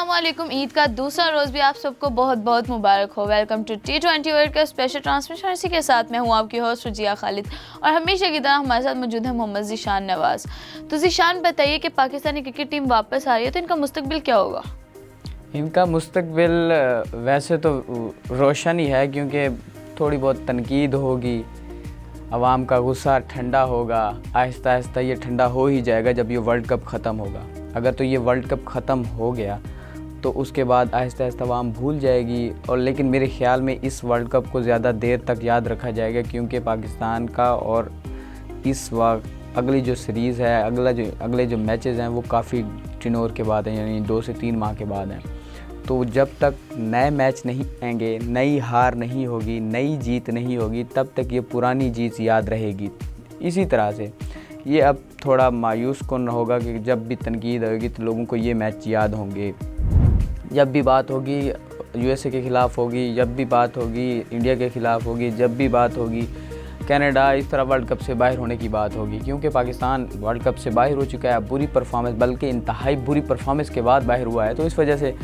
अस्सलामुअलैकुम। ईद का दूसरा रोज़ भी आप सबको बहुत बहुत मुबारक हो। वेलकम टू T20 वर्ल्ड का स्पेशल ट्रांसमिशन। इसी के साथ मैं हूँ आपकी होस्ट रुजिया खालिद और हमेशा की तरह हमारे साथ मौजूद है मोहम्मद ज़ीशान नवाज़। तो ज़ीशान बताइए कि पाकिस्तानी क्रिकेट टीम वापस आ रही है तो इनका मुस्तकबिल क्या होगा? इनका मुस्तकबिल वैसे तो रोशन ही है, क्योंकि थोड़ी बहुत तनकीद होगी, आवाम का गुस्सा ठंडा होगा। आहिस्ता आहिस्ता ये ठंडा हो ही जाएगा जब ये वर्ल्ड कप ख़त्म होगा। अगर तो ये वर्ल्ड कप ख़त्म हो गया तो उसके बाद आहिस्ता आहिस्ता आवाम भूल जाएगी। और लेकिन मेरे ख़्याल में इस वर्ल्ड कप को ज़्यादा देर तक याद रखा जाएगा, क्योंकि पाकिस्तान का और इस वक्त अगली जो सीरीज़ है, अगले जो मैचेस हैं वो काफ़ी टिनोर के बाद हैं, यानी 2 से 3 माह के बाद हैं। तो जब तक नए मैच नहीं आएंगे, नई हार नहीं होगी, नई जीत नहीं होगी, तब तक ये पुरानी जीत याद रहेगी। इसी तरह से ये अब थोड़ा मायूस कौन होगा कि जब भी तनकीद होगी तो लोगों को ये मैच याद होंगे। जब भी बात होगी USA के ख़िलाफ़ होगी, जब भी बात होगी इंडिया के ख़िलाफ़ होगी, जब भी बात होगी कनाडा, इस तरह वर्ल्ड कप से बाहर होने की बात होगी, क्योंकि पाकिस्तान वर्ल्ड कप से बाहर हो चुका है। बुरी परफॉर्मेंस, बल्कि इंतहाई बुरी परफॉर्मेंस के बाद बाहर हुआ है। तो इस वजह से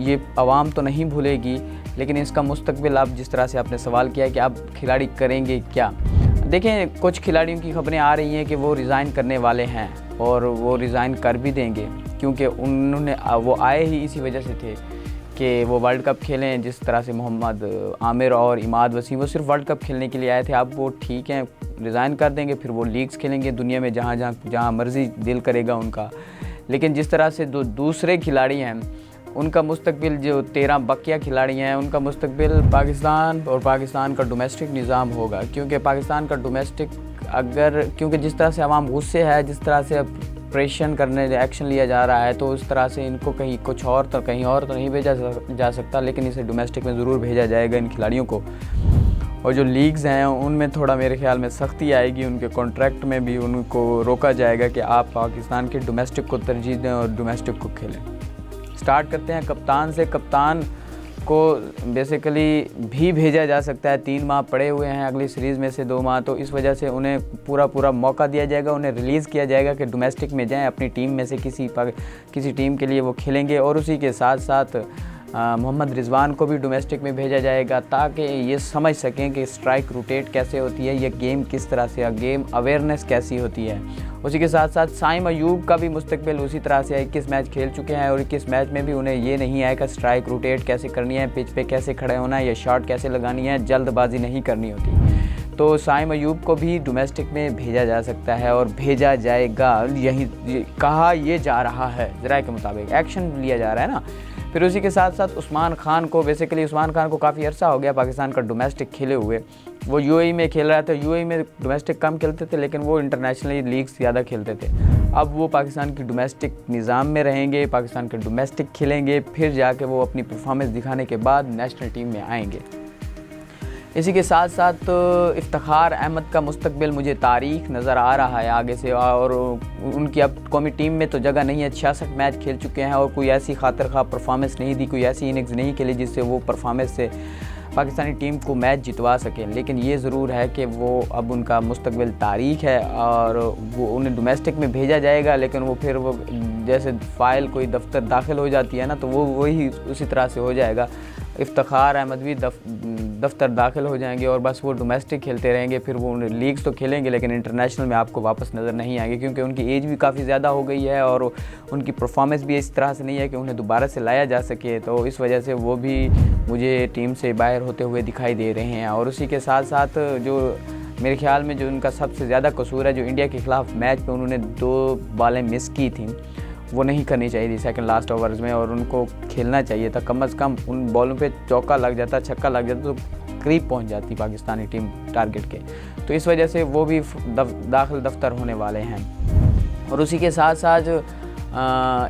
ये आवाम तो नहीं भूलेगी, लेकिन इसका मुस्तकबिल, आप जिस तरह से आपने सवाल किया कि अब खिलाड़ी करेंगे क्या। देखें, कुछ खिलाड़ियों की खबरें आ रही हैं कि वो रिज़ाइन करने वाले हैं और वो रिज़ाइन कर भी देंगे, क्योंकि वो आए ही इसी वजह से थे कि वो वर्ल्ड कप खेलें। जिस तरह से मोहम्मद आमिर और इमाद वसीम वो सिर्फ वर्ल्ड कप खेलने के लिए आए थे। अब वो ठीक हैं, रिज़ाइन कर देंगे, फिर वो लीग्स खेलेंगे दुनिया में जहाँ मर्ज़ी दिल करेगा उनका। लेकिन जिस तरह से दूसरे खिलाड़ी हैं उनका मुस्तकबिल, जो 13 बकिया खिलाड़ी हैं, उनका मुस्तकबिल पाकिस्तान और पाकिस्तान का डोमेस्टिक निज़ाम होगा। क्योंकि पाकिस्तान का डोमेस्टिक क्योंकि जिस तरह से आवाम गुस्से है, जिस तरह से प्रेशन करने एक्शन लिया जा रहा है, तो उस तरह से इनको कहीं और तो नहीं भेजा जा सकता, लेकिन इसे डोमेस्टिक में ज़रूर भेजा जाएगा इन खिलाड़ियों को। और जो लीग्स हैं उनमें थोड़ा मेरे ख्याल में सख्ती आएगी, उनके कॉन्ट्रैक्ट में भी उनको रोका जाएगा कि आप पाकिस्तान के डोमेस्टिक को तरजीह दें और डोमेस्टिक को खेलें। स्टार्ट करते हैं कप्तान से। कप्तान को बेसिकली भी भेजा जा सकता है, 3 माह पड़े हुए हैं अगली सीरीज़ में से 2 माह, तो इस वजह से उन्हें पूरा मौका दिया जाएगा, उन्हें रिलीज़ किया जाएगा कि डोमेस्टिक में जाएं, अपनी टीम में से किसी टीम के लिए वो खेलेंगे। और उसी के साथ साथ मोहम्मद रिजवान को भी डोमेस्टिक में भेजा जाएगा, ताकि ये समझ सकें कि स्ट्राइक रोटेट कैसे होती है, ये गेम किस तरह से, गेम अवेयरनेस कैसी होती है। उसी के साथ साथ साइम अयूब का भी मुस्तकबिल उसी तरह से 21 मैच खेल चुके हैं और 21 मैच में भी उन्हें ये नहीं आएगा स्ट्राइक रोटेट कैसे करनी है, पिच पे कैसे खड़े होना है, या शॉट कैसे लगानी है, जल्दबाजी नहीं करनी होती। तो साइम अयूब को भी डोमेस्टिक में भेजा जा सकता है और भेजा जाएगा, यही कहा ये जा रहा है, ज़रा के मुताबिक एक्शन लिया जा रहा है ना। फिर उसी के साथ साथ उस्मान खान को काफ़ी अरसा हो गया पाकिस्तान का डोमेस्टिक खेले हुए। वो UAE में खेल रहा था, UAE में डोमेस्टिक कम खेलते थे, लेकिन वो इंटरनेशनली लीग्स ज़्यादा खेलते थे। अब वो पाकिस्तान की डोमेस्टिक निज़ाम में रहेंगे, पाकिस्तान के डोमेस्टिक खेलेंगे, फिर जाके वो अपनी परफॉर्मेंस दिखाने के बाद नेशनल टीम में आएंगे। इसी के साथ साथ इफ्तिखार अहमद का मुस्तकबिल मुझे तारीख नज़र आ रहा है आगे से, और उनकी अब कौमी टीम में तो जगह नहीं है। 66 मैच खेल चुके हैं और कोई ऐसी खातिर खा परफॉर्मेंस नहीं दी, कोई ऐसी इनिंग्स नहीं खेली जिससे वो परफॉर्मेंस से पाकिस्तानी टीम को मैच जितवा सकें। लेकिन ये ज़रूर है कि वो अब उनका मुस्तकबिल तारीख है और वो उन्हें डोमेस्टिक में भेजा जाएगा, लेकिन वो फिर वो जैसे फ़ाइल कोई दफ्तर दाखिल हो जाती है ना, तो वो वही उसी तरह से हो जाएगा। इफ्तिखार अहमद भी दफ्तर दाखिल हो जाएंगे और बस वो डोमेस्टिक खेलते रहेंगे। फिर वो लीग्स तो खेलेंगे, लेकिन इंटरनेशनल में आपको वापस नज़र नहीं आएंगे, क्योंकि उनकी एज भी काफ़ी ज़्यादा हो गई है और उनकी परफॉर्मेंस भी इस तरह से नहीं है कि उन्हें दोबारा से लाया जा सके। तो इस वजह से वो भी मुझे टीम से बाहर होते हुए दिखाई दे रहे हैं। और उसी के साथ साथ जो मेरे ख्याल में जो उनका सबसे ज़्यादा कसूर है, जो इंडिया के ख़िलाफ़ मैच में उन्होंने 2 बॉलें मिस की थी, वो नहीं करनी चाहिए थी सेकंड लास्ट ओवर्स में, और उनको खेलना चाहिए था। कम से कम उन बॉलों पे चौका लग जाता, छक्का लग जाता, तो करीब पहुंच जाती पाकिस्तानी टीम टारगेट के। तो इस वजह से वो भी दाखिल दफ्तर होने वाले हैं। और उसी के साथ साथ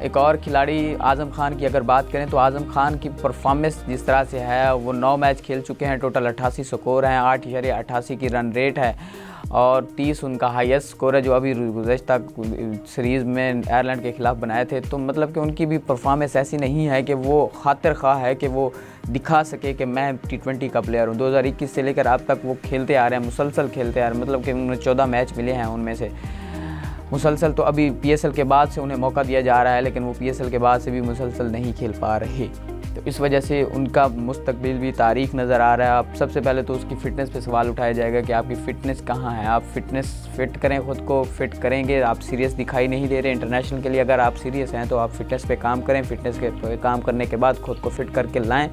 एक और खिलाड़ी आज़म खान की अगर बात करें, तो आज़म खान की परफॉर्मेंस जिस तरह से है, वो 9 मैच खेल चुके हैं, टोटल 88 स्कोर हैं, 8.88 की रन रेट है और 30 उनका हाईएस्ट स्कोर है, जो अभी गुज़श्ता सीरीज़ में आयरलैंड के ख़िलाफ़ बनाए थे। तो मतलब कि उनकी भी परफॉर्मेंस ऐसी नहीं है कि वो खातिर ख़्वाह है कि वो दिखा सके कि मैं T20 का प्लेयर हूँ। 2021 से लेकर अब तक वो खेलते आ रहे हैं, मुसलसल खेलते आ रहे हैं, मतलब कि उन्हें 14 मैच मिले हैं उनमें से। मुसलसल तो अभी PSL के बाद से उन्हें मौका दिया जा रहा है, लेकिन वो PSL के बाद से भी मुसलसल नहीं खेल पा रहे। तो इस वजह से उनका मुस्तकबिल भी तारीख नज़र आ रहा है। अब सबसे पहले तो उसकी फ़िटनेस पे सवाल उठाया जाएगा कि आपकी फ़िटनेस कहाँ है, आप फिट करें, ख़ुद को फिट करेंगे। आप सीरियस दिखाई नहीं दे रहे इंटरनेशनल के लिए। अगर आप सीरियस हैं तो आप फ़िटनेस पे काम करें, फ़िटनेस के काम करने के बाद ख़ुद को फिट करके लाएँ,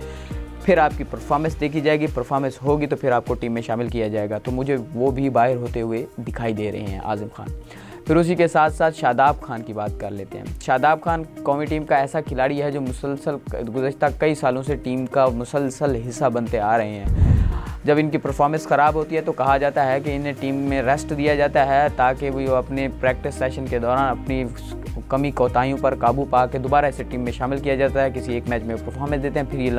फिर आपकी परफॉर्मेंस देखी जाएगी। परफॉर्मेंस होगी तो फिर आपको टीम में शामिल किया जाएगा। तो मुझे वो भी बाहर होते हुए दिखाई दे रहे हैं आज़म खान। फिर उसी के साथ साथ शादाब खान की बात कर लेते हैं। शादाब खान कौमी टीम का ऐसा खिलाड़ी है जो मुसलसल गुज़श्ता कई सालों से टीम का मुसलसल हिस्सा बनते आ रहे हैं। जब इनकी परफॉर्मेंस ख़राब होती है तो कहा जाता है कि इन्हें टीम में रेस्ट दिया जाता है ताकि वो अपने प्रैक्टिस सेशन के दौरान अपनी कमी कोताहियों पर काबू पा के दोबारा इसे टीम में शामिल किया जाता है। किसी एक मैच में परफॉर्मेंस देते हैं, फिर ये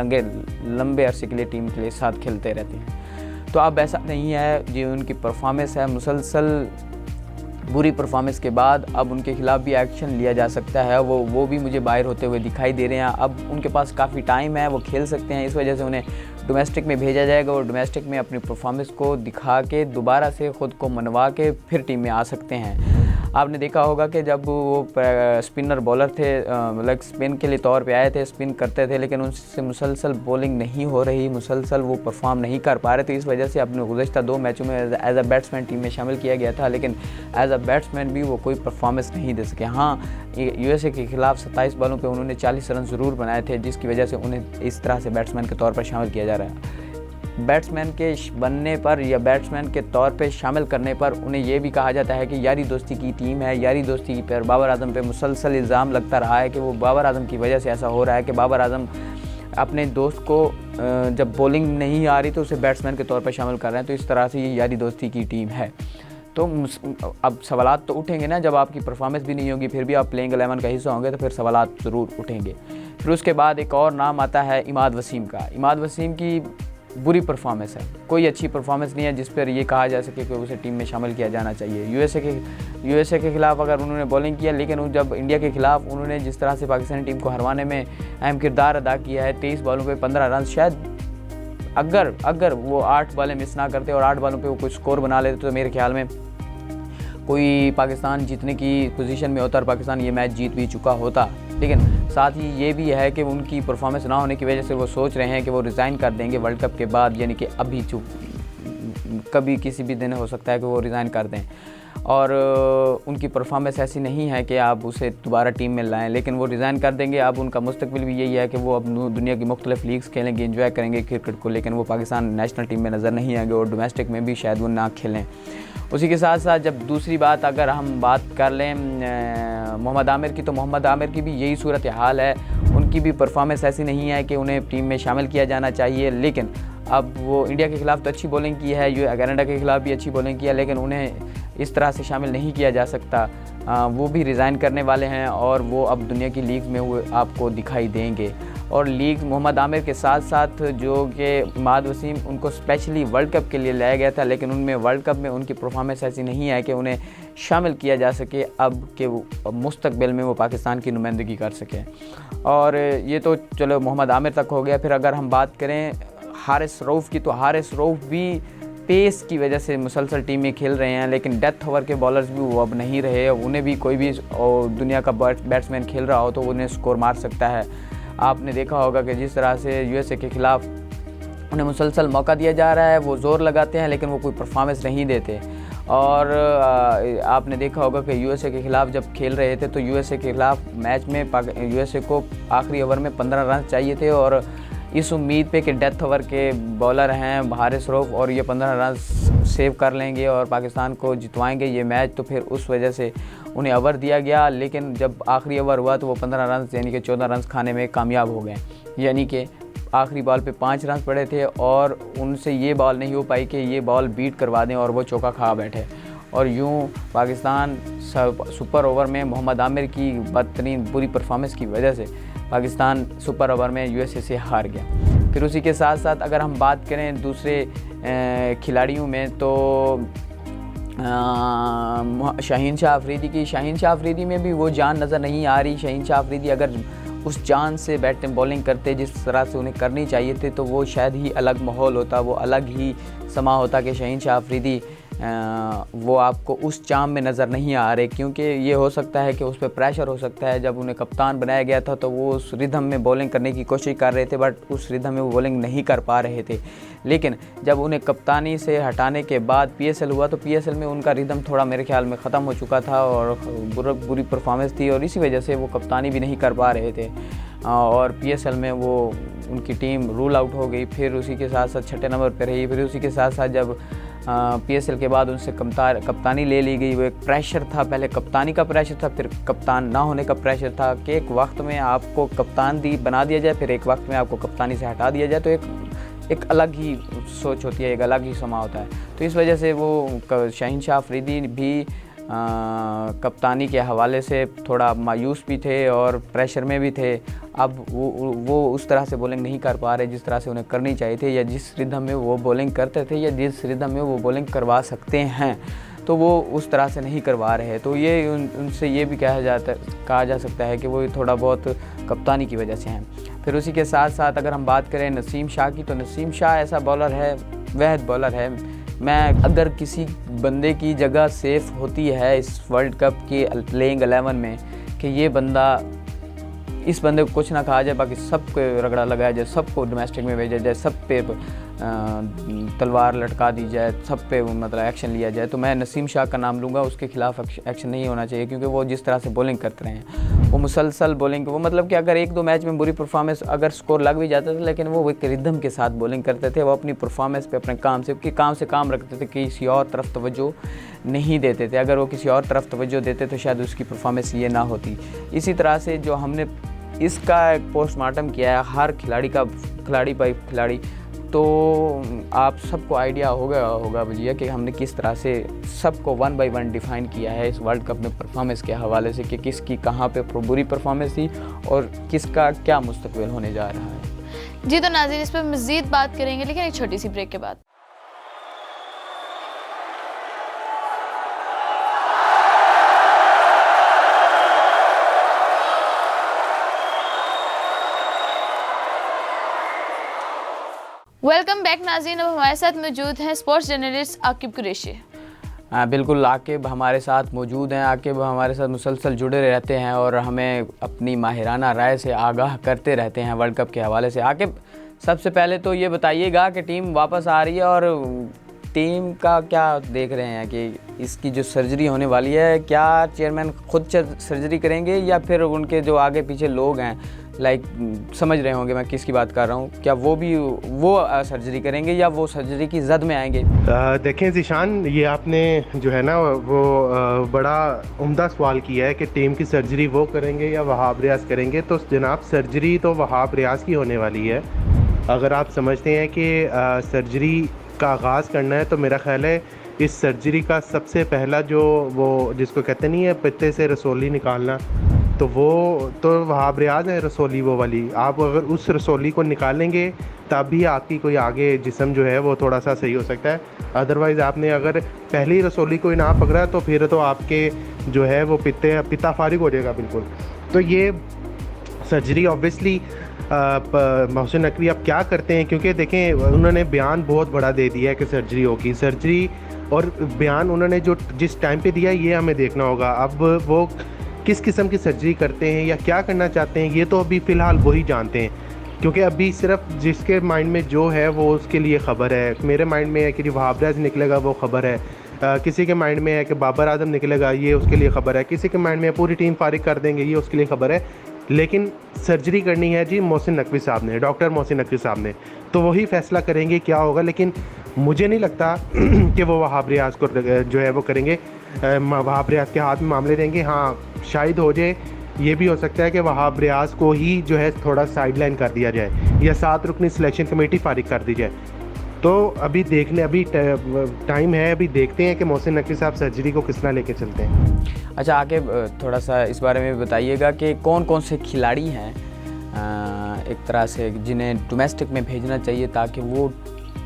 लंबे अरसे के लिए टीम के लिए साथ खेलते रहते हैं। तो अब ऐसा नहीं है, जो उनकी परफॉर्मेंस है मुसलसल बुरी परफॉर्मेंस के बाद अब उनके खिलाफ भी एक्शन लिया जा सकता है। वो भी मुझे बाहर होते हुए दिखाई दे रहे हैं। अब उनके पास काफ़ी टाइम है, वो खेल सकते हैं। इस वजह से उन्हें डोमेस्टिक में भेजा जाएगा और डोमेस्टिक में अपनी परफॉर्मेंस को दिखा के दोबारा से ख़ुद को मनवा के फिर टीम में आ सकते हैं। आपने देखा होगा कि जब वो स्पिनर बॉलर थे, मतलब स्पिन के लिए तौर पे आए थे, स्पिन करते थे, लेकिन उनसे मुसलसल बॉलिंग नहीं हो रही, मुसलसल वो परफॉर्म नहीं कर पा रहे थे। इस वजह से अपने गुज़श्ता 2 मैचों में एज अ बैट्समैन टीम में शामिल किया गया था, लेकिन एज अ बैट्समैन भी वो कोई परफॉर्मेंस नहीं दे सके। हाँ, USA के खिलाफ 27 बॉलों पे उन्होंने 40 रन ज़रूर बनाए थे, जिसकी वजह से उन्हें इस तरह से बैट्समैन के तौर पर शामिल किया जा रहा है। बैट्समैन के बनने पर या बैट्समैन के तौर पे शामिल करने पर उन्हें ये भी कहा जाता है कि यारी दोस्ती की टीम है। यारी दोस्ती पर बाबर आजम पे मुसलसल इल्ज़ाम लगता रहा है कि वो बाबर आजम की वजह से ऐसा हो रहा है कि बाबर आजम अपने दोस्त को जब बॉलिंग नहीं आ रही तो उसे बैट्समैन के तौर पर शामिल कर रहे हैं। तो इस तरह से ये यारी दोस्ती की टीम है। तो अब सवालात तो उठेंगे ना, जब आपकी परफॉर्मेंस भी नहीं होगी फिर भी आप प्लेइंग 11 का हिस्सा होंगे तो फिर सवालात ज़रूर उठेंगे। फिर उसके बाद एक और नाम आता है इमाद वसीम का। इमाद वसीम की बुरी परफॉर्मेंस है, कोई अच्छी परफॉर्मेंस नहीं है जिस पर ये कहा जा सके कि उसे टीम में शामिल किया जाना चाहिए। USA के खिलाफ अगर उन्होंने बॉलिंग किया, लेकिन जब इंडिया के खिलाफ उन्होंने जिस तरह से पाकिस्तानी टीम को हरवाने में अहम किरदार अदा किया है, 23 बॉलों पे 15 रन, शायद अगर वो 8 बॉलें मिस ना करते और 8 बॉलों पे वो कुछ स्कोर बना लेते तो मेरे ख्याल में कोई पाकिस्तान जीतने की पोजीशन में होता और पाकिस्तान ये मैच जीत भी चुका होता। लेकिन साथ ही ये भी है कि उनकी परफॉर्मेंस ना होने की वजह से वो सोच रहे हैं कि वो रिज़ाइन कर देंगे वर्ल्ड कप के बाद, यानी कि अभी कभी किसी भी दिन हो सकता है कि वो रिज़ाइन कर दें। और उनकी परफॉर्मेंस ऐसी नहीं है कि आप उसे दोबारा टीम में लाएं, लेकिन वो रिज़ाइन कर देंगे। अब उनका मुस्तकबिल भी यही है कि वो अब दुनिया की मुख्तलिफ लीग्स खेलेंगे, एंजॉय करेंगे क्रिकेट को, लेकिन वो पाकिस्तान नेशनल टीम में नज़र नहीं आएंगे और डोमेस्टिक में भी शायद वो ना खेलें। उसी के साथ साथ जब दूसरी बात अगर हम बात कर लें मोहम्मद आमिर की, तो मोहम्मद आमिर की भी यही सूरत हाल है। उनकी भी परफॉर्मेंस ऐसी नहीं है कि उन्हें टीम में शामिल किया जाना चाहिए, लेकिन अब वो इंडिया के खिलाफ तो अच्छी बॉलिंग की है, कनाडा के खिलाफ भी अच्छी बॉलिंग की है, लेकिन उन्हें इस तरह से शामिल नहीं किया जा सकता। वो भी रिज़ाइन करने वाले हैं और वो अब दुनिया की लीग में हुए आपको दिखाई देंगे। और लीग मोहम्मद आमिर के साथ साथ जो कि इमाद वसीम, उनको स्पेशली वर्ल्ड कप के लिए लाया गया था, लेकिन उनमें वर्ल्ड कप में उनकी परफॉर्मेंस ऐसी नहीं है कि उन्हें शामिल किया जा सके अब कि वो मुस्तकबिल में वो पाकिस्तान की नुमाइंदगी कर सकें। और ये तो चलो मोहम्मद आमिर तक हो गया। फिर अगर हम बात करें हारिस रऊफ़ की, तो हारिस रऊफ़ भी पेस की वजह से मुसलसल टीम में खेल रहे हैं, लेकिन डेथ ओवर के बॉलर्स भी वो अब नहीं रहे। उन्हें भी कोई भी दुनिया का बैट्समैन खेल रहा हो तो उन्हें स्कोर मार सकता है। आपने देखा होगा कि जिस तरह से USA के ख़िलाफ़ उन्हें मुसलसल मौका दिया जा रहा है, वो ज़ोर लगाते हैं लेकिन वो कोई परफॉर्मेंस नहीं देते। और आपने देखा होगा कि USA के ख़िलाफ़ जब खेल रहे थे तो USA के ख़िलाफ़ मैच में USA को आखिरी ओवर में 15 रन चाहिए थे और इस उम्मीद पे कि डेथ ओवर के बॉलर हैं हारिस रऊफ़ और ये 15 रन सेव कर लेंगे और पाकिस्तान को जितवाएंगे ये मैच, तो फिर उस वजह से उन्हें ओवर दिया गया। लेकिन जब आखिरी ओवर हुआ तो वो 15 रन यानी कि 14 रन खाने में कामयाब हो गए। यानी कि आखिरी बॉल पे 5 रन पड़े थे और उनसे ये बॉल नहीं हो पाई कि ये बॉल बीट करवा दें और वो चौका खा बैठे। और यूँ पाकिस्तान सुपर ओवर में मोहम्मद आमिर की बदतरीन बुरी परफॉर्मेंस की वजह से पाकिस्तान सुपर ओवर में USA से हार गया। फिर उसी के साथ साथ अगर हम बात करें दूसरे खिलाड़ियों में, तो शाहीन शाह अफरीदी की, शाहीन शाह अफरीदी में भी वो जान नज़र नहीं आ रही। शाहीन शाह अफरीदी अगर उस जान से बैटिंग बॉलिंग करते जिस तरह से उन्हें करनी चाहिए थी तो वो शायद ही अलग माहौल होता, वो अलग ही समा होता कि शाहीन शाह अफरीदी वो आपको उस चाम में नज़र नहीं आ रहे, क्योंकि ये हो सकता है कि उस पर प्रेशर हो सकता है। जब उन्हें कप्तान बनाया गया था तो वो उस रिदम में बॉलिंग करने की कोशिश कर रहे थे, बट उस रिदम में वो बॉलिंग नहीं कर पा रहे थे। लेकिन जब उन्हें कप्तानी से हटाने के बाद PSL हुआ तो PSL में उनका रिदम थोड़ा मेरे ख्याल में ख़त्म हो चुका था और बुरी परफॉर्मेंस थी, और इसी वजह से वो कप्तानी भी नहीं कर पा रहे थे और PSL में वो उनकी टीम रूल आउट हो गई। फिर उसी के साथ साथ 6 नंबर पर रही। फिर उसी के साथ साथ जब PSL के बाद उनसे कप्तानी ले ली गई, वो एक प्रेशर था, पहले कप्तानी का प्रेशर था, फिर कप्तान ना होने का प्रेशर था कि एक वक्त में आपको कप्तान बना दिया जाए, फिर एक वक्त में आपको कप्तानी से हटा दिया जाए। तो एक अलग ही सोच होती है, एक अलग ही समा होता है। तो इस वजह से वो शहनशाह अफरीदी भी कप्तानी के हवाले से थोड़ा मायूस भी थे और प्रेशर में भी थे। अब वो उस तरह से बॉलिंग नहीं कर पा रहे जिस तरह से उन्हें करनी चाहिए थी, या जिस रिदम में वो बॉलिंग करते थे, या जिस रिदम में वो बॉलिंग करवा सकते हैं, तो वो उस तरह से नहीं करवा रहे। तो ये उनसे ये भी कहा जा सकता है कि वो थोड़ा बहुत कप्तानी की वजह से हैं। फिर उसी के साथ साथ अगर हम बात करें नसीम शाह की, तो नसीम शाह ऐसा बॉलर है, वहद बॉलर है। मैं अगर किसी बंदे की जगह सेफ़ होती है इस वर्ल्ड कप की प्लेइंग 11 में कि ये बंदा, इस बंदे को कुछ ना कहा जाए, बाकी सबको रगड़ा लगाया जाए, सबको डोमेस्टिक में भेजा जाए, सब पे तलवार लटका दी जाए, सब पे मतलब एक्शन लिया जाए, तो मैं नसीम शाह का नाम लूँगा। उसके खिलाफ एक्शन नहीं होना चाहिए, क्योंकि वो जिस तरह से बॉलिंग करते रहे हैं, वो मुसलसल बॉलिंग, वो मतलब कि अगर 1-2 मैच में बुरी परफॉर्मेंस, अगर स्कोर लग भी जाता था, लेकिन वो एक रिदम के साथ बॉलिंग करते थे। वो अपनी परफॉर्मेंस पे, अपने काम से काम रखते थे, किसी और तरफ तवज्जो नहीं देते थे। अगर वो किसी और तरफ तवज्जो देते तो शायद उसकी परफॉर्मेंस ये ना होती। इसी तरह से जो हमने इसका एक पोस्टमार्टम किया है हर खिलाड़ी बाई खिलाड़ी, तो आप सबको आइडिया होगा भैया कि हमने किस तरह से सबको 1 by 1 डिफ़ाइन किया है इस वर्ल्ड कप में परफॉर्मेंस के हवाले से, कि किसकी कहाँ पे बुरी परफॉर्मेंस थी और किसका क्या मुस्तकबिल होने जा रहा है। जी तो नाज़रीन, इस पर मज़ीद बात करेंगे, लेकिन एक छोटी सी ब्रेक के बाद। वेलकम बैक नाज़रीन। अब हमारे साथ मौजूद हैं स्पोर्ट्स जर्नलिस्ट आकिब कुरैशी। बिल्कुल, आकिब हमारे साथ मौजूद हैं। आकिब हमारे साथ मुसलसल जुड़े रहते हैं और हमें अपनी माहिराना राय से आगाह करते रहते हैं वर्ल्ड कप के हवाले से। आकिब, सबसे पहले तो ये बताइएगा कि टीम वापस आ रही है और टीम का क्या देख रहे हैं कि इसकी जो सर्जरी होने वाली है, क्या चेयरमैन खुद सर्जरी करेंगे या फिर उनके जो आगे पीछे लोग हैं, समझ रहे होंगे मैं किसकी बात कर रहा हूँ, क्या वो सर्जरी करेंगे या वो सर्जरी की जद में आएंगे? देखें ज़ीशान, ये आपने जो है ना वो बड़ा उम्दा सवाल किया है कि टीम की सर्जरी वो करेंगे या वहाब रियाज करेंगे। तो जनाब, सर्जरी तो वहाब रियाज की होने वाली है। अगर आप समझते हैं कि सर्जरी का आगाज़ करना है, तो मेरा ख्याल है इस सर्जरी का सबसे पहला जो वो जिसको कहते नहीं है पित्ते से रसोली निकालना, तो वो तो वहाब रियाज है रसोली वो वाली। आप अगर उस रसोली को निकालेंगे तब भी आपकी कोई आगे जिस्म जो है वो थोड़ा सा सही हो सकता है। अदरवाइज़ आपने अगर पहली रसोली को ही ना पकड़ा तो फिर तो आपके जो है वो पिता फारिग हो जाएगा बिल्कुल। तो ये सर्जरी ऑब्वियसली मोहसिन नकवी अब क्या करते हैं, क्योंकि देखें उन्होंने बयान बहुत बड़ा दे दिया है कि सर्जरी होगी। सर्जरी और बयान उन्होंने जो जिस टाइम पे दिया ये हमें देखना होगा। अब वो किस किस्म की सर्जरी करते हैं या क्या करना चाहते हैं, ये तो अभी फ़िलहाल वही जानते हैं, क्योंकि अभी सिर्फ जिसके माइंड में जो है वो उसके लिए ख़बर है। मेरे माइंड में है कि वहाब रियाज निकलेगा, वो ख़बर है। किसी के माइंड में है कि बाबर आजम निकलेगा, ये उसके लिए ख़बर है। किसी के माइंड में पूरी टीम फारिग कर देंगे, ये उसके लिए ख़बर है। लेकिन सर्जरी करनी है जी मोहसिन नकवी साहब ने, डॉक्टर मोहसिन नकवी साहब ने, तो वही फ़ैसला करेंगे क्या होगा। लेकिन मुझे नहीं लगता कि वो वहाब रियाज को जो है वो करेंगे, वहाब रियाज के हाथ में मामले देंगे। हाँ, शायद हो जाए, ये भी हो सकता है कि वहाब रियाज को ही जो है थोड़ा साइडलाइन कर दिया जाए या 7 रुकनी सिलेक्शन कमेटी फारिग कर दी जाए। तो अभी टाइम है, अभी देखते हैं कि मोहसिन नकवी साहब सर्जरी को किस तरह लेके चलते हैं। अच्छा, आगे थोड़ा सा इस बारे में बताइएगा कि कौन कौन से खिलाड़ी हैं एक तरह से जिन्हें डोमेस्टिक में भेजना चाहिए ताकि वो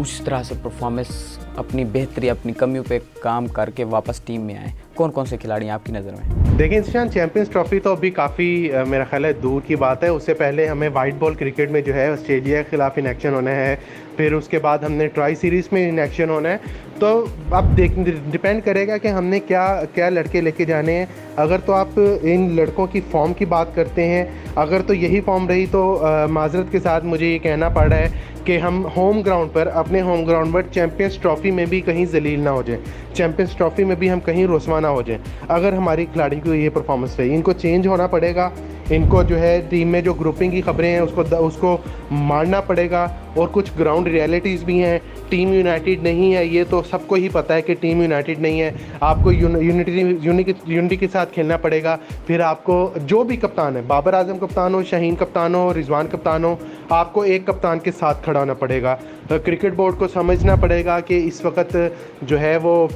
उस तरह से परफॉर्मेंस अपनी बेहतरी, अपनी कमियों पे काम करके वापस टीम में आए। कौन कौन से खिलाड़ी हैं आपकी नज़र में? देखिए इंसान, चैंपियंस ट्रॉफी तो अभी काफ़ी मेरा ख्याल है दूर की बात है। उससे पहले हमें वाइट बॉल क्रिकेट में जो है ऑस्ट्रेलिया के खिलाफ इन एक्शन होना है, फिर उसके बाद हमने ट्राई सीरीज़ में इन एक्शन होना है। तो अब डिपेंड करेगा कि हमने क्या क्या लड़के लेके जाने हैं। अगर तो आप इन लड़कों की फॉर्म की बात करते हैं, अगर तो यही फॉर्म रही तो माजरत के साथ मुझे ये कहना पड़ रहा है कि हम होम ग्राउंड पर, अपने होम ग्राउंड पर चैंपियंस ट्रॉफी में भी कहीं जलील ना हो जाए, चैंपियंस ट्रॉफी में भी हम कहीं रुस्वा ना हो जाए अगर हमारी खिलाड़ी की ये परफॉर्मेंस रही। इनको चेंज होना पड़ेगा, इनको जो है टीम में जो ग्रुपिंग की खबरें हैं उसको मानना पड़ेगा। और कुछ ग्राउंड रियलिटीज़ भी हैं। टीम यूनाइटेड नहीं है, ये तो सबको ही पता है कि टीम यूनाइटेड नहीं है। आपको यूनिटी के साथ खेलना पड़ेगा। फिर आपको जो भी कप्तान है, बाबर आजम कप्तान हो, शाहीन कप्तान हो, रिजवान कप्तान हो, आपको एक कप्तान के साथ खड़ा होना पड़ेगा। क्रिकेट बोर्ड को समझना पड़ेगा कि इस वक्त जो है वो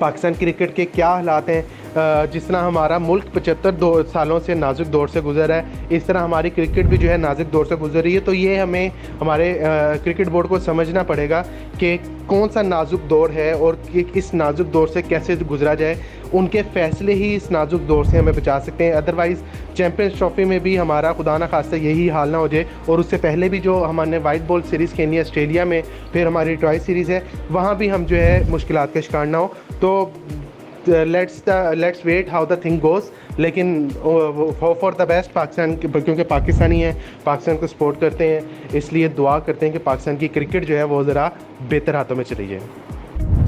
पाकिस्तान क्रिकेट के क्या हालात हैं। जिस तरह हमारा मुल्क 75 सालों से नाजुक दौर से गुजरा है, इस तरह हमारी क्रिकेट भी जो है नाजुक दौर से गुजर रही है। तो ये हमें हमारे क्रिकेट बोर्ड को समझना पड़ेगा कि कौन सा नाजुक दौर है और कि इस नाजुक दौर से कैसे गुजरा जाए। उनके फ़ैसले ही इस नाजुक दौर से हमें बचा सकते हैं। अदरवाइज़ चैंपियंस ट्रॉफी में भी हमारा खुदा ना खास्ता यही हाल ना हो जाए। और उससे पहले भी जो हमने वाइट बॉल सीरीज़ खेलनी है ऑस्ट्रेलिया में, फिर हमारी ट्राई सीरीज़ है, वहाँ भी हम जो है मुश्किलात का शिकार ना हो। तो let's wait how the thing goes. लेकिन फॉर द बेस्ट पाकिस्तान, क्योंकि पाकिस्तानी हैं, पाकिस्तान को सपोर्ट करते हैं, इसलिए दुआ करते हैं कि पाकिस्तान की क्रिकेट जो है वो ज़रा बेहतर हाथों में चली जाए।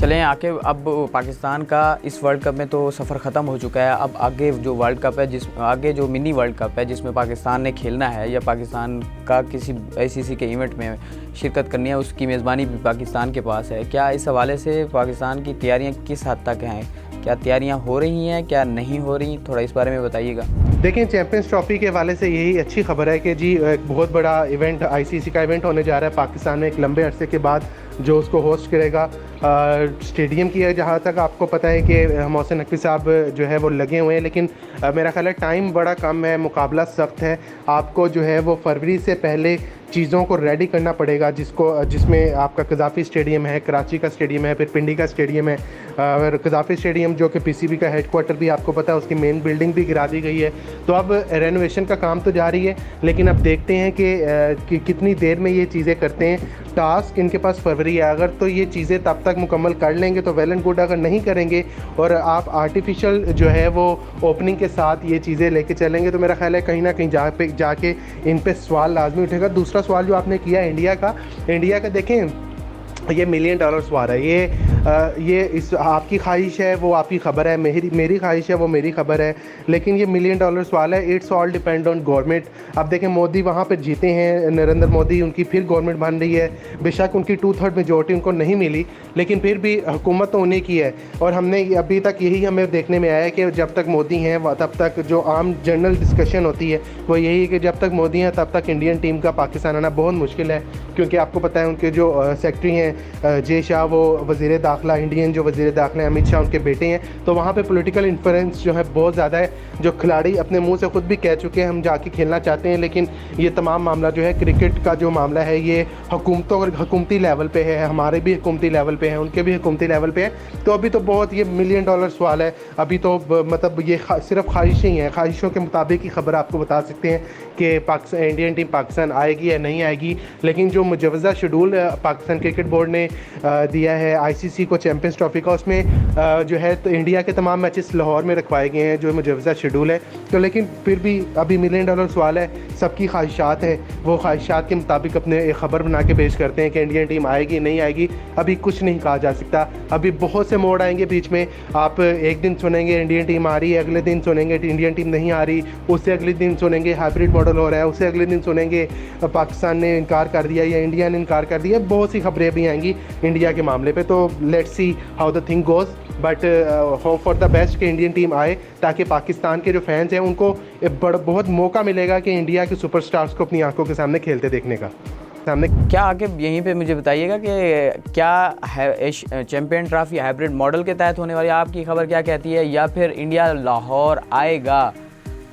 चलें आके, अब पाकिस्तान का इस वर्ल्ड कप में तो सफ़र ख़त्म हो चुका है। अब आगे जो वर्ल्ड कप है, आगे जो मिनी वर्ल्ड कप है जिसमें पाकिस्तान ने खेलना है या पाकिस्तान का किसी ICC के इवेंट में शिरकत करनी है, उसकी मेज़बानी भी पाकिस्तान के पास है। क्या इस हवाले से पाकिस्तान की तैयारियां किस हद तक हैं? क्या तैयारियां हो रही हैं, क्या नहीं हो रही? थोड़ा इस बारे में बताइएगा। देखिए चैंपियंस ट्रॉफी के हवाले से यही अच्छी खबर है कि जी एक बहुत बड़ा इवेंट, ICC का इवेंट होने जा रहा है पाकिस्तान में एक लंबे अरसे के बाद, जो उसको होस्ट करेगा। स्टेडियम की है, जहाँ तक आपको पता है कि मोहसिन नकवी साहब जो है वो लगे हुए हैं, लेकिन मेरा ख्याल है टाइम बड़ा कम है, मुकाबला सख्त है। आपको जो है वो फरवरी से पहले चीज़ों को रेडी करना पड़ेगा, जिसमें आपका कज़ाफ़ी स्टेडियम है, कराची का स्टेडियम है, फिर पिंडी का स्टेडियम है। और कज़ाफ़ी स्टेडियम जो कि PCB का हेडक्वार्टर भी आपको पता है, उसकी मेन बिल्डिंग भी गिरा दी गई है। तो अब रेनोवेशन का काम तो जारी है, लेकिन अब देखते हैं कि कितनी देर में ये चीज़ें करते हैं। टास्क इनके पास फरवरी है, अगर तो ये चीज़ें तब तक मुकम्मल कर लेंगे तो वेल एंड गुड। अगर नहीं करेंगे और आप आर्टिफिशियल जो है वो ओपनिंग के साथ ये चीज़ें लेके चलेंगे, तो मेरा ख्याल है कहीं ना कहीं जाके इन पे सवाल लाजमी उठेगा। दूसरा सवाल जो आपने किया इंडिया का देखें, ये $1 मिलियन सवाल है। ये इस आपकी ख्वाहिश है वो आपकी ख़बर है, मेरी ख्वाहिश है वो मेरी ख़बर है, लेकिन ये $1 मिलियन सवाल है। It's all depend on government. अब देखें मोदी वहाँ पर जीते हैं, नरेंद्र मोदी, उनकी फिर गवर्नमेंट बन रही है। बेशक उनकी 2/3 मेजॉरिटी उनको नहीं मिली, लेकिन फिर भी हुकूमत तो उन्हीं की है। और हमने अभी तक यही हमें देखने में आया है कि जब तक मोदी हैं तब तक जो आम जनरल डिस्कशन होती है वो यही है कि जब तक मोदी हैं तब तक इंडियन टीम का पाकिस्तान आना बहुत मुश्किल है। क्योंकि आपको पता है उनके जो सेक्रेटरी हैं जे शाह, वो वज़ीर दाखिला, इंडियन जो वज़ीर दाखिला हैं अमित शाह उनके बेटे हैं। तो वहाँ पे पॉलिटिकल इन्फ्लुएंस जो है बहुत ज़्यादा है। जो खिलाड़ी अपने मुंह से ख़ुद भी कह चुके हैं हम जाके खेलना चाहते हैं, लेकिन ये तमाम मामला जो है क्रिकेट का जो मामला है ये हुकूमती लेवल पे है, हमारे भी हुकूमती लेवल पे है, उनके भी हुकूमती लेवल पे है। तो अभी तो बहुत ये $1 मिलियन सवाल है। अभी तो मतलब ये सिर्फ ख्वाहिशें ही हैं, ख्वाहिशों के मुताबिक ही खबर आपको बता सकते हैं कि इंडियन टीम पाकिस्तान आएगी या नहीं आएगी। लेकिन जो मुजवज़ा शेड्यूल पाकिस्तान क्रिकेट बोर्ड ने दिया है ICC को चैंपियंस ट्रॉफी का, उसमें जो है तो इंडिया के तमाम मैचेस लाहौर में रखवाए गए हैं, जो मुजवज़ा शेड्यूल है। तो लेकिन फिर भी अभी $1 मिलियन सवाल है, सबकी ख्वाहिशात है, वो ख्वाहिशात के मुताबिक अपने एक ख़बर बना के पेश करते हैं कि इंडियन टीम आएगी नहीं आएगी। अभी कुछ नहीं कहा जा सकता, अभी बहुत से मोड़ आएंगे बीच में। आप एक दिन सुनेंगे इंडियन टीम आ रही है, अगले दिन सुनेंगे इंडियन टीम नहीं आ रही, उससे अगले दिन सुनेंगे हाइब्रिड मॉडल हो रहा है, उससे अगले दिन सुनेंगे पाकिस्तान ने इनकार कर दिया या इंडिया ने इनकार कर दिया। बहुत सी खबरें भी आएंगी इंडिया के मामले पे। तो let's see how the thing goes, but hope for the best कि इंडियन टीम आए, ताकि पाकिस्तान के जो फैंस हैं उनको बहुत मौका मिलेगा कि इंडिया के सुपरस्टार्स को अपनी आंखों के सामने खेलते देखने का। क्या आगे यहीं पे मुझे बताइएगा कि क्या है चैंपियन ट्रॉफी हाइब्रिड मॉडल के तहत होने वाली, आपकी खबर क्या कहती है, या फिर इंडिया लाहौर आएगा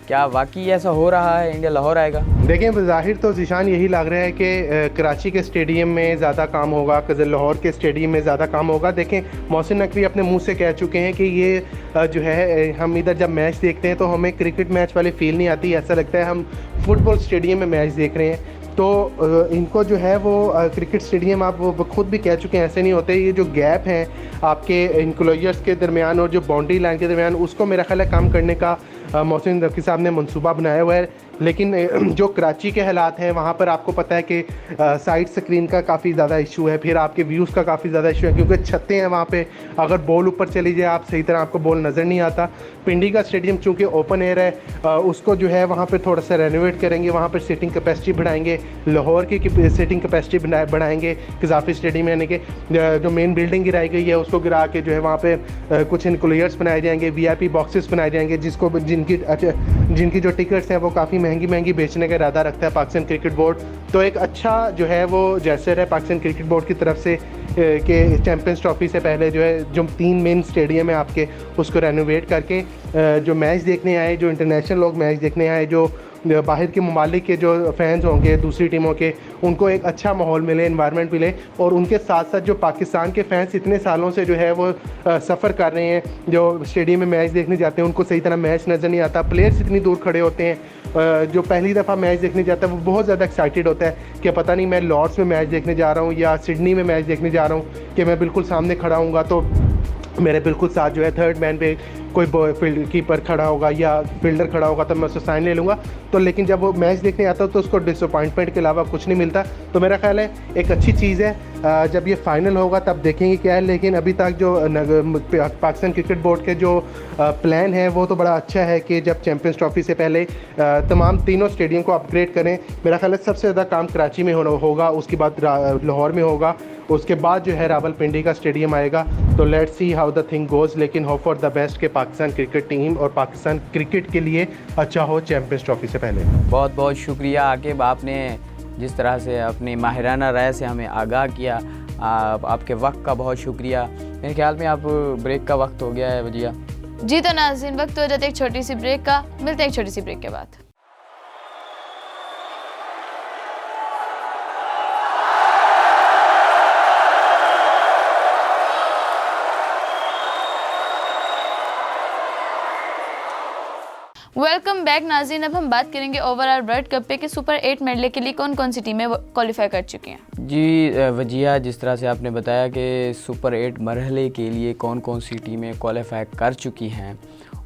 क्या वाकई ऐसा हो रहा है, इंडिया लाहौर आएगा? देखिए, ज़ाहिर तो ज़ीशान यही लग रहा है कि कराची के स्टेडियम में ज़्यादा काम होगा, लाहौर के स्टेडियम में ज़्यादा काम होगा। देखें, मोहसिन नकवी अपने मुंह से कह चुके हैं कि ये जो है, हम इधर जब मैच देखते हैं तो हमें क्रिकेट मैच वाली फील नहीं आती, ऐसा लगता है हम फुटबॉल स्टेडियम में मैच देख रहे हैं। तो इनको जो है वो क्रिकेट स्टेडियम, आप वो खुद भी कह चुके हैं, ऐसे नहीं होते। ये जो गैप है आपके इंक्लोजर्स के दरमियान और जो बाउंड्री लाइन के दरमियान, उसको मेरा ख्याल है कम करने का मोहसिन नकवी साहब ने मंसूबा बनाया हुआ है। लेकिन जो कराची के हालात हैं वहाँ पर आपको पता है कि साइड स्क्रीन का काफ़ी ज़्यादा इशू है, फिर आपके व्यूज़ का काफ़ी ज़्यादा इशू है, क्योंकि छतें हैं वहाँ पे, अगर बॉल ऊपर चली जाए आप सही तरह आपको बॉल नज़र नहीं आता। पिंडी का स्टेडियम चूँकि ओपन एयर है, उसको जो है वहाँ पे थोड़ा सा रेनोवेट करेंगे, वहाँ पर सीटिंग कैपेसिटी बढ़ाएंगे, लाहौर की सीटिंग कैपेसिटी बढ़ाएंगे कज़ाफ़ी स्टेडियम, यानी कि जो मेन बिल्डिंग गिराई गई है उसको गिरा के जो है वहाँ पे कुछ इनक्लोजर्स बनाए जाएंगे, VIP बॉक्सेस बनाए जाएंगे, जिनकी जो टिकट्स हैं वो काफ़ी महंगी बेचने का इरादा रखता है पाकिस्तान क्रिकेट बोर्ड। तो एक अच्छा जो है वो जेस्चर है पाकिस्तान क्रिकेट बोर्ड की तरफ से कि चैम्पियंस ट्रॉफी से पहले जो है, जो 3 मेन स्टेडियम है आपके, उसको रेनोवेट करके जो मैच देखने आए, जो इंटरनेशनल लोग मैच देखने आए, जो बाहर के ममालिक के जो फैंस होंगे दूसरी टीमों के, उनको एक अच्छा माहौल मिले, इन्वायरमेंट मिले, और उनके साथ साथ जो पाकिस्तान के फैंस इतने सालों से जो है वो सफ़र कर रहे हैं, जो स्टेडियम में मैच देखने जाते हैं, उनको सही तरह मैच नज़र नहीं आता, प्लेयर्स इतनी दूर खड़े होते हैं, जो पहली दफ़ा मैच देखने जाता है वो बहुत ज़्यादा एक्साइटेड होता है कि पता नहीं मैं लॉर्ड्स में मैच देखने जा रहा हूँ या सिडनी में मैच देखने जा रहा हूँ, कि मैं बिल्कुल सामने खड़ा हूँगा तो मेरे बिल्कुल साथ जो है थर्ड मैन पे कोई फील्ड कीपर खड़ा होगा या फील्डर खड़ा होगा, तो मैं उससे साइन ले लूँगा। तो लेकिन जब वो मैच देखने आता है तो उसको डिसअपॉइंटमेंट के अलावा कुछ नहीं मिलता। तो मेरा ख्याल है एक अच्छी चीज़ है, जब ये फाइनल होगा तब देखेंगे क्या है। लेकिन अभी तक जो पाकिस्तान क्रिकेट बोर्ड के जो प्लान है वो तो बड़ा अच्छा है कि जब चैम्पियंस ट्रॉफी से पहले तमाम तीनों स्टेडियम को अपग्रेड करें। मेरा ख्याल है सबसे ज़्यादा काम कराची में होगा, उसके बाद लाहौर में होगा, उसके बाद जो है रावलपिंडी का स्टेडियम आएगा। तो let's see how the thing goes, लेकिन होप फॉर द बेस्ट के पाकिस्तान क्रिकेट टीम और पाकिस्तान क्रिकेट के लिए अच्छा हो चैम्पियंस ट्रॉफी से पहले। बहुत बहुत शुक्रिया आकिब, आपने जिस तरह से अपनी माहिराना राय से हमें आगाह किया, आपके वक्त का बहुत शुक्रिया। मेरे ख्याल में आप ब्रेक का वक्त हो गया है वजिया जी। तो नाज़रीन, वक्त हो जाता है एक छोटी सी ब्रेक का, मिलते हैं एक छोटी सी ब्रेक के बाद। वेलकम बैक नाज़रीन। अब हम बात करेंगे ओवरऑल वर्ल्ड कप पे कि सुपर 8 मेडले के लिए कौन कौन सी टीमें क्वालिफाई कर चुकी हैं। जी वजिया, जिस तरह से आपने बताया कि सुपर 8 मरहले के लिए कौन कौन सी टीमें क्वालिफाई कर चुकी हैं,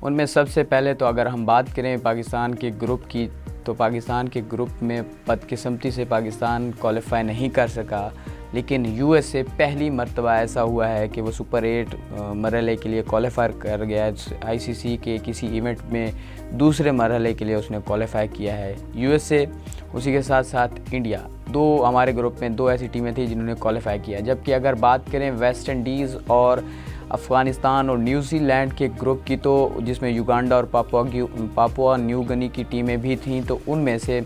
उनमें सबसे पहले तो अगर हम बात करें पाकिस्तान के ग्रुप की, तो पाकिस्तान के ग्रुप में बदकिस्मती से पाकिस्तान क्वालिफाई नहीं कर सका। लेकिन USA पहली मर्तबा ऐसा हुआ है कि वो सुपर 8 मरहले के लिए क्वालिफाई कर गया। ICC के किसी इवेंट में दूसरे मरहले के लिए उसने क्वालिफाई किया है। USA, उसी के साथ साथ इंडिया, दो हमारे ग्रुप में दो ऐसी टीमें थी जिन्होंने क्वालिफाई किया। जबकि अगर बात करें वेस्ट इंडीज़ और अफ़गानिस्तान और न्यूजीलैंड के ग्रुप की, तो जिसमें युगांडा और पापुआ न्यू गिनी की टीमें भी थीं, तो उनमें से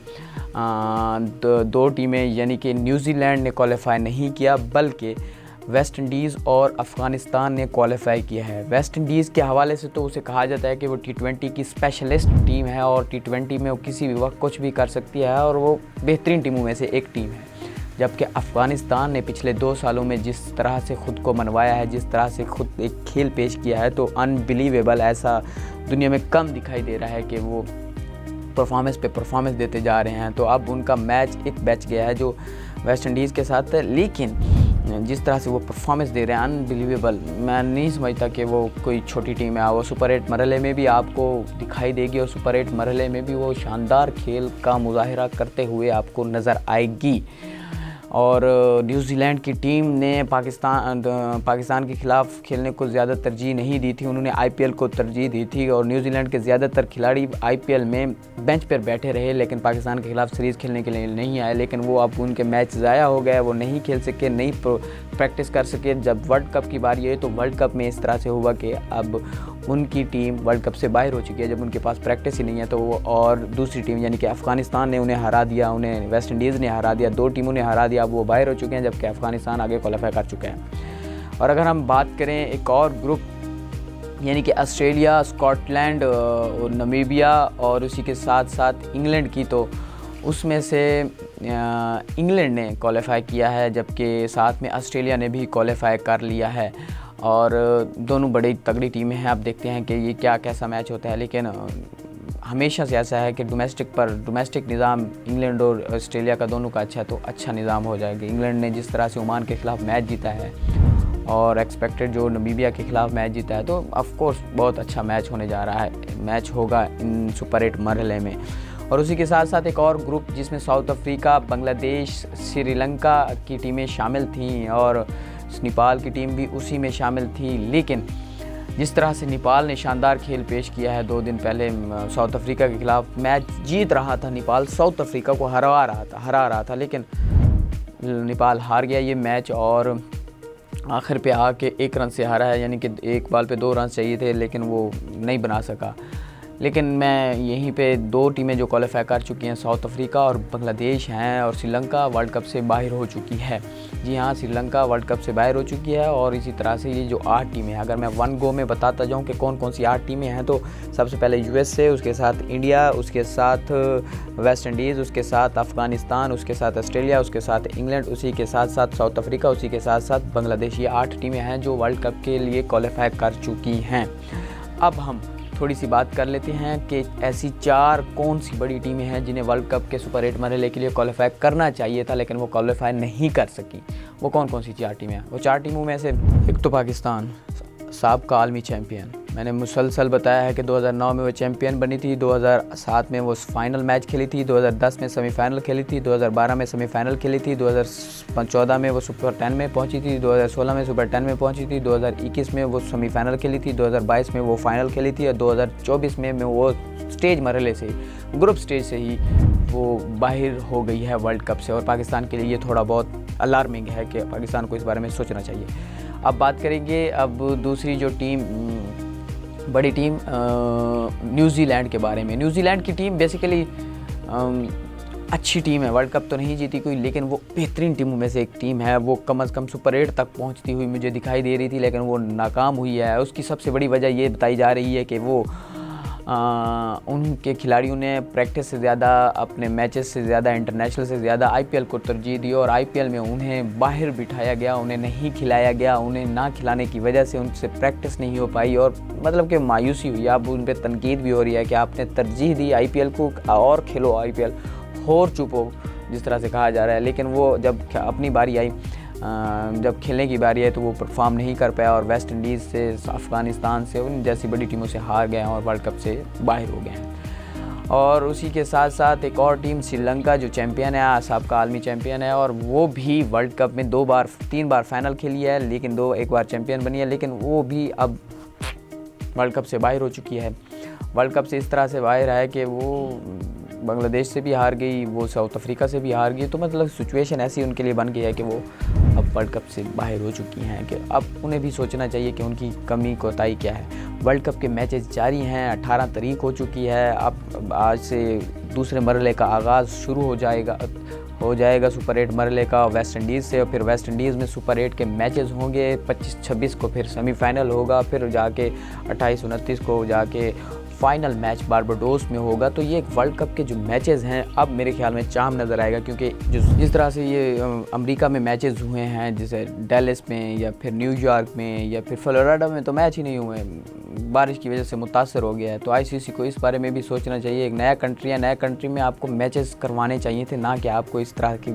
दो टीमें यानी कि न्यूजीलैंड ने क्वालिफाई नहीं किया, बल्कि वेस्ट इंडीज़ और अफ़गानिस्तान ने क्वालिफाई किया है। वेस्ट इंडीज़ के हवाले से तो उसे कहा जाता है कि वो T20 की स्पेशलिस्ट टीम है और T20 में वो किसी भी वक्त कुछ भी कर सकती है और वो बेहतरीन टीमों में से एक टीम है। जबकि अफ़गानिस्तान ने पिछले 2 सालों में जिस तरह से ख़ुद को मनवाया है, जिस तरह से ख़ुद एक खेल पेश किया है, तो अनबिलीवेबल, ऐसा दुनिया में कम दिखाई दे रहा है कि वो परफॉर्मेंस पे परफॉर्मेंस देते जा रहे हैं। तो अब उनका मैच एक बच गया है जो वेस्ट इंडीज़ के साथ है, लेकिन जिस तरह से वो परफॉर्मेंस दे रहे हैं अनबिलीवेबल, मैं नहीं समझता कि वो कोई छोटी टीम है। वो सुपर 8 मरहले में भी आपको दिखाई देगी और सुपर 8 मरहले में भी वो शानदार खेल का मुजाहिरा करते हुए आपको नज़र आएगी। और न्यूजीलैंड की टीम ने पाकिस्तान के ख़िलाफ़ खेलने को ज़्यादा तरजीह नहीं दी थी, उन्होंने IPL को तरजीह दी थी और न्यूजीलैंड के ज़्यादातर खिलाड़ी IPL में बेंच पर बैठे रहे, लेकिन पाकिस्तान के ख़िलाफ़ सीरीज़ खेलने के लिए नहीं आए। लेकिन वो अब उनके मैच ज़ाया हो गए, वो नहीं खेल सके, नहीं प्रैक्टिस कर सके। जब वर्ल्ड कप की बारी आई तो वर्ल्ड कप में इस तरह से हुआ कि अब उनकी टीम वर्ल्ड कप से बाहर हो चुकी है, जब उनके पास प्रैक्टिस ही नहीं है। तो वो और दूसरी टीम यानी कि अफ़गानिस्तान ने उन्हें हरा दिया, उन्हें वेस्ट इंडीज़ ने हरा दिया, 2 टीमों ने हरा दिया, अब वो बाहर हो चुके हैं, जबकि अफ़गानिस्तान आगे क्वालिफाई कर चुके हैं। और अगर हम बात करें एक और ग्रुप यानी कि ऑस्ट्रेलिया, स्कॉटलैंड और नामीबिया और उसी के साथ साथ इंग्लैंड की, तो उसमें से इंग्लैंड ने क्वालिफाई किया है, जबकि साथ में ऑस्ट्रेलिया ने भी क्वालिफाई कर लिया है। और दोनों बड़ी तगड़ी टीमें हैं। आप देखते हैं कि ये क्या कैसा मैच होता है, लेकिन हमेशा से ऐसा है कि डोमेस्टिक निज़ाम इंग्लैंड और ऑस्ट्रेलिया का दोनों का अच्छा, तो अच्छा निज़ाम हो जाएगा। इंग्लैंड ने जिस तरह से ओमान के ख़िलाफ़ मैच जीता है और एक्सपेक्टेड जो नामीबिया के ख़िलाफ़ मैच जीता है, तो ऑफ कोर्स बहुत अच्छा मैच होने जा रहा है, मैच होगा इन सुपर 8 मरहले में। और उसी के साथ साथ एक और ग्रुप जिसमें साउथ अफ्रीका, बांग्लादेश, श्रीलंका की टीमें शामिल थीं और नेपाल की टीम भी उसी में शामिल थी। लेकिन जिस तरह से नेपाल ने शानदार खेल पेश किया है, 2 दिन पहले साउथ अफ्रीका के खिलाफ मैच जीत रहा था नेपाल, साउथ अफ्रीका को हरा रहा था, लेकिन नेपाल हार गया ये मैच और आखिर पे आके 1 रन से हारा है, यानी कि 1 बॉल पे 2 रन चाहिए थे, लेकिन वो नहीं बना सका। लेकिन मैं यहीं पे 2 टीमें जो क्वालिफाई कर चुकी हैं, साउथ अफ्रीका और बांग्लादेश हैं, और श्रीलंका वर्ल्ड कप से बाहर हो चुकी है। जी हाँ, श्रीलंका वर्ल्ड कप से बाहर हो चुकी है। और इसी तरह से ये जो 8 टीमें हैं, अगर मैं वन गो में बताता जाऊँ कि कौन कौन सी 8 टीमें हैं, तो सबसे पहले USA, उसके साथ इंडिया, उसके साथ वेस्ट इंडीज़, उसके साथ अफ़गानिस्तान, उसके साथ ऑस्ट्रेलिया, उसके साथ इंग्लैंड, उसी के साथ साथ साउथ अफ्रीका, उसी के साथ साथ बांग्लादेश। ये 8 टीमें हैं जो वर्ल्ड कप के लिए क्वालिफाई कर चुकी हैं। अब हम थोड़ी सी बात कर लेते हैं कि ऐसी 4 कौन सी बड़ी टीमें हैं जिन्हें वर्ल्ड कप के सुपर 8 मरहले के लिए क्वालिफाई करना चाहिए था, लेकिन वो क्वालिफाई नहीं कर सकी। वो कौन कौन सी 4 टीमें हैं? वो 4 टीमों में से एक तो पाकिस्तान, साबिक़ आलमी चैम्पियन। मैंने मुसलसल बताया है कि 2009 में वो चैम्पियन बनी थी, 2007 में वो फाइनल मैच खेली थी, 2010 में सेमीफाइनल खेली थी, 2012 में सेमीफाइनल खेली थी, 2014 में वो सुपर 10 में पहुंची थी, 2016 में सुपर 10 में पहुंची थी, 2021 में वो सेमीफाइनल खेली थी, 2022 में वो फाइनल खेली थी, और 2024 में वो स्टेज मरहले से, ग्रुप स्टेज से ही वो बाहर हो गई है वर्ल्ड कप से। और पाकिस्तान के लिए ये थोड़ा बहुत अलार्मिंग है कि पाकिस्तान को इस बारे में सोचना चाहिए। अब बात करेंगे अब दूसरी जो टीम, बड़ी टीम न्यूजीलैंड के बारे में। न्यूजीलैंड की टीम बेसिकली अच्छी टीम है, वर्ल्ड कप तो नहीं जीती कोई, लेकिन वो बेहतरीन टीमों में से एक टीम है। वो कम से कम सुपर 8 तक पहुंचती हुई मुझे दिखाई दे रही थी, लेकिन वो नाकाम हुई है। उसकी सबसे बड़ी वजह ये बताई जा रही है कि वो उनके खिलाड़ियों ने प्रैक्टिस से ज़्यादा, अपने मैचेस से ज़्यादा, इंटरनेशनल से ज़्यादा IPL को तरजीह दी, और IPL में उन्हें बाहर बिठाया गया, उन्हें नहीं खिलाया गया। उन्हें ना खिलाने की वजह से उनसे प्रैक्टिस नहीं हो पाई और मतलब कि मायूसी हुई। अब उन पर तनकीद भी हो रही है कि आपने तरजीह दी IPL को, और खेलो IPL, और चुपो, जिस तरह से कहा जा रहा है। लेकिन वो जब अपनी बारी आई, जब खेलने की बारी है, तो वो परफॉर्म नहीं कर पाया और वेस्ट इंडीज़ से, अफ़गानिस्तान से, उन जैसी बड़ी टीमों से हार गए हैं और वर्ल्ड कप से बाहर हो गए हैं। और उसी के साथ साथ एक और टीम श्रीलंका जो चैम्पियन है, साबिक़ आलमी चैम्पियन है, और वो भी वर्ल्ड कप में 3 बार फाइनल खेली है, लेकिन एक बार चैम्पियन बनी है, लेकिन वो भी अब वर्ल्ड कप से बाहर हो चुकी है। वर्ल्ड कप से इस तरह से बाहर है कि वो बांग्लादेश से भी हार गई, वो साउथ अफ्रीका से भी हार गई। तो मतलब सिचुएशन ऐसी उनके लिए बन गई है कि वो अब वर्ल्ड कप से बाहर हो चुकी हैं, कि अब उन्हें भी सोचना चाहिए कि उनकी कमी कोताही क्या है। वर्ल्ड कप के मैचेस जारी हैं, 18 तारीख हो चुकी है। अब आज से दूसरे मरहले का आगाज़ शुरू हो जाएगा सुपर 8 मरहले का वेस्ट इंडीज़ से, और फिर वेस्ट इंडीज़ में सुपर 8 के मैचेस होंगे। 25-26 को फिर सेमीफाइनल होगा, फिर जाके 28-29 को जाके फाइनल मैच बारबाडोस में होगा। तो ये वर्ल्ड कप के जो मैचेस हैं, अब मेरे ख्याल में चाम नज़र आएगा, क्योंकि जिस तरह से ये अमेरिका में मैचेस हुए हैं, जैसे डैलस में या फिर न्यूयॉर्क में या फिर फ्लोरिडा में, तो मैच ही नहीं हुए, बारिश की वजह से मुतासर हो गया है। तो ICC को इस बारे में भी सोचना चाहिए। एक नया कंट्री है, नया कंट्री में आपको मैचेस करवाने चाहिए थे, ना कि आपको इस तरह की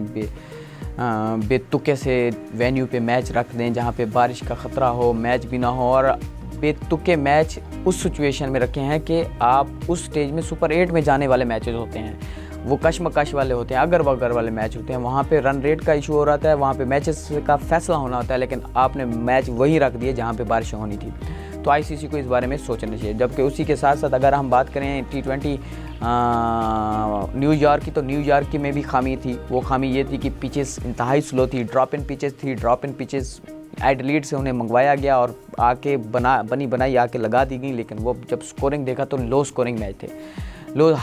बेतुके से वेन्यू पे मैच रख दें जहाँ पे बारिश का ख़तरा हो, मैच भी ना हो। और बेतुके मैच उस सिचुएशन में रखे हैं कि आप उस स्टेज में सुपर 8 में जाने वाले मैचेस होते हैं, वो कशमकश वाले होते हैं, अगर वगर वाले मैच होते हैं। वहाँ पे रन रेट का इशू हो रहा है, वहाँ पे मैचेस का फैसला होना होता है, लेकिन आपने मैच वहीं रख दिए जहाँ पे बारिश होनी थी। तो ICC को इस बारे में सोचना चाहिए। जबकि उसी के साथ साथ अगर हम बात करें T20 न्यूयॉर्क की, तो न्यूयॉर्क की में भी खामी थी। वो खामी ये थी कि पिचेस इंतहाई स्लो थी, ड्रॉप इन पिचेस एडलीड से उन्हें मंगवाया गया और आके बनी बनाई आके लगा दी गई। लेकिन वो जब स्कोरिंग देखा तो लो स्कोरिंग मैच थे,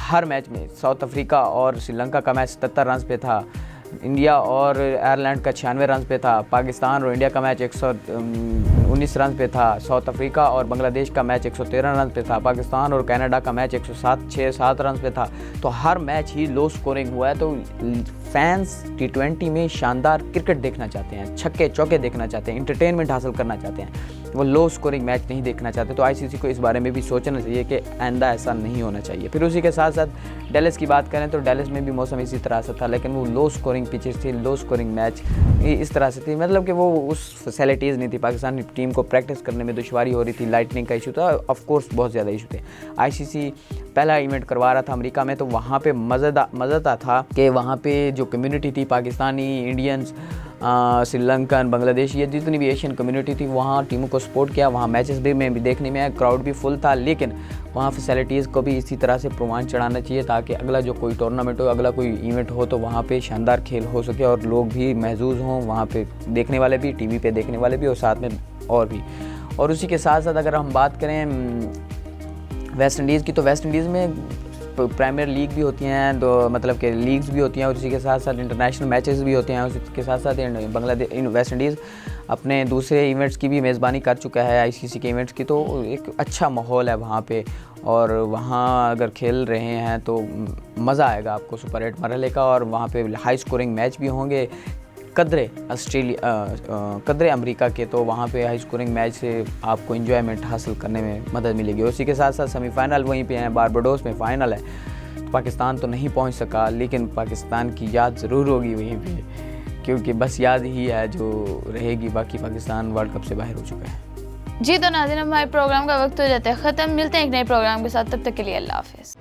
हर मैच में। साउथ अफ्रीका और श्रीलंका का मैच 77 रन पे था, इंडिया और आयरलैंड का 96 रन पे था। पाकिस्तान और इंडिया का मैच 119 रन पे था। साउथ अफ्रीका और बांग्लादेश का मैच 113 रन पे था। पाकिस्तान और कनाडा का मैच 107 रन पे था। तो हर मैच ही लो स्कोरिंग हुआ है। तो फैंस T20 में शानदार क्रिकेट देखना चाहते हैं, छक्के चौके देखना चाहते हैं, इंटरटेनमेंट हासिल करना चाहते हैं, वो लो स्कोरिंग मैच नहीं देखना चाहते। तो आईसीसी को इस बारे में भी सोचना चाहिए कि आइंदा ऐसा नहीं होना चाहिए। फिर उसी के साथ साथ डेलिस की बात करें तो डेलिस में भी मौसम इसी तरह से था, लेकिन वो लो स्कोरिंग पिचेस थी, लो स्कोरिंग मैच इस तरह से थी, मतलब कि वो उस फैसिलिटीज़ नहीं थी। पाकिस्तान की टीम को प्रैक्टिस करने में दुश्वारी हो रही थी, लाइटनिंग का इशू था, ऑफ कोर्स बहुत ज़्यादा इशू थे। आईसीसी पहला इवेंट करवा रहा था अमेरिका में, तो वहाँ पे मज़ेदार था कि वहाँ पे जो कम्युनिटी थी, पाकिस्तानी, इंडियंस, श्रीलंकन, बांग्लादेशी, ये जितनी भी एशियन कम्युनिटी थी, वहाँ टीमों को सपोर्ट किया। वहाँ मैचेस भी में भी देखने में आया, क्राउड भी फुल था। लेकिन वहाँ फैसिलिटीज़ को भी इसी तरह से प्रमाण चढ़ाना चाहिए ताकि अगला जो कोई टूर्नामेंट हो, अगला कोई इवेंट हो, तो वहाँ पे शानदार खेल हो सके और लोग भी महजूज हों, वहाँ पे देखने वाले भी, टीवी पे देखने वाले भी और साथ में और भी। और उसी के साथ साथ अगर हम बात करें वेस्ट इंडीज़ की, तो वेस्ट इंडीज़ में प्रीमियर लीग भी होती हैं, तो मतलब कि लीग्स भी होती हैं और उसी के साथ साथ इंटरनेशनल मैचेस भी होते हैं। उसी के साथ साथ वेस्ट इंडीज़ अपने दूसरे इवेंट्स की भी मेज़बानी कर चुका है, आईसीसी के इवेंट्स की। तो एक अच्छा माहौल है वहाँ पे और वहाँ अगर खेल रहे हैं तो मज़ा आएगा आपको सुपर 8 मरहले का। और वहाँ पे हाई स्कोरिंग मैच भी होंगे कदरे अमेरिका के, तो वहाँ पे हाई स्कोरिंग मैच से आपको एंजॉयमेंट हासिल करने में मदद मिलेगी। उसी के साथ साथ सेमीफाइनल वहीं पे हैं, बारबाडोस में फ़ाइनल है। तो पाकिस्तान तो नहीं पहुँच सका, लेकिन पाकिस्तान की याद ज़रूर होगी वहीं पे, क्योंकि बस याद ही है जो रहेगी, बाकी पाकिस्तान वर्ल्ड कप से बाहर हो चुका है। जी तो नाज़रीन, हमारे प्रोग्राम का वक्त हो जाता है ख़त्म। मिलते हैं एक नए प्रोग्राम के साथ, तब तक के लिए अल्लाह हाफ़िज़।